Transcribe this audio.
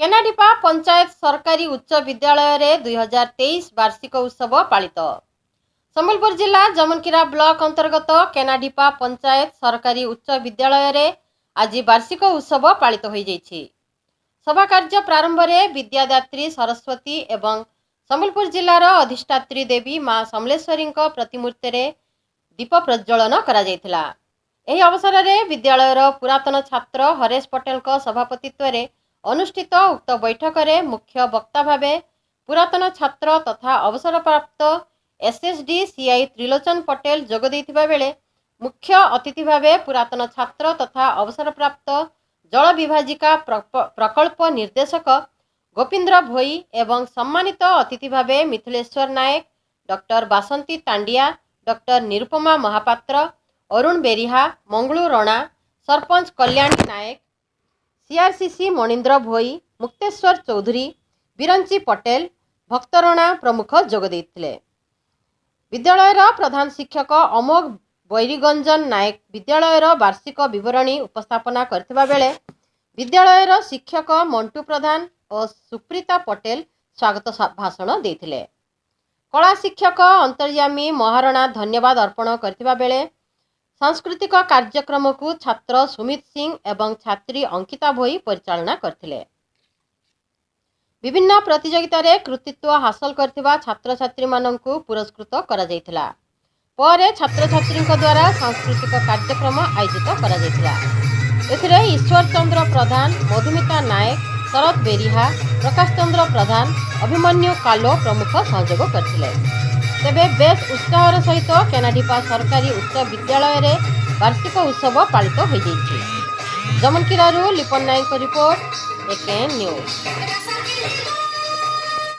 केनाडीपा पंचायत सरकारी उच्च विद्यालय रे 2023 वार्षिक उत्सव पालित। संबलपुर जिला जमनकीरा ब्लॉक अंतर्गत केनाडीपा पंचायत सरकारी उच्च विद्यालय रे आज वार्षिक उत्सव पालित हो जाइछि। सभा कार्य प्रारंभ रे विद्यादात्री सरस्वती एवं संबलपुर जिलार अधिष्ठात्री देवी माँ समलेश्वरी प्रतिमूर्ति रे दीप प्रज्वलन करा जायथिला। एही अवसर रे विद्यालयर पुरातन छात्र हरेश पटेल सभापतित्व रे अनुष्ठित उक्त बैठक रे मुख्य वक्ता भावे पुरातन छात्र तथा अवसरप्राप्त एसएसडी सीआई त्रिलोचन पटेल जोग देइथिबा बेले मुख्य अतिथि भावे पुरातन छात्र तथा अवसरप्राप्त जल विभाजिका प्रकल्प निर्देशक गोपीन्द्र भोई एवं सम्मानित अतिथि भावे मिथिलेश्वर नायक, डॉक्टर बासंती तांडिया, डॉक्टर निरुपमा महापात्र, अरुण बेरिहा, मंगलू रणा, सरपंच कल्याणी नायक, सीआरसीसी मणीन्द्र भोई, मुक्तेश्वर चौधरी, बिरंची पटेल, भक्तरणा प्रमुख जोग देइथिले। विद्यालयर प्रधान शिक्षक अमोघ बैरीगंजन नायक विद्यालयर वार्षिक विवरणी उपस्थापना करथिबा बेले विद्यालयर शिक्षक मंटू प्रधान और सुप्रीता पटेल स्वागत भाषण देथिले। कला शिक्षक अंतर्यामी महारणा धन्यवाद अर्पण करथिबा बेले सांस्कृतिक कार्यक्रम को छात्र सुमित सिंह एवं छात्री अंकिता भोई परिचालना करथिले। विभिन्न प्रतियोगिता रे कृतित्व हासिल करथिबा छात्र छात्री माननकु पुरस्कृत करा जायथिला। परे छात्र छात्री द्वारा सांस्कृतिक कार्यक्रम आयोजित करा जायथिला। एथिरे ईश्वर चंद्र प्रधान, मधुमिता नायक, शरद बेरिहा, प्रकाश चंद्र प्रधान, अभिमन्यु कालो प्रमुख सहयोग करथिले। तेबे बेस उत्साहर सहित केनाडीपा सरकारी उच्च विद्यालय रे वार्षिक उत्सव पालित हो जाइछि। जमनकीरारू लिपन नायक रिपोर्ट, एकेएन न्यूज।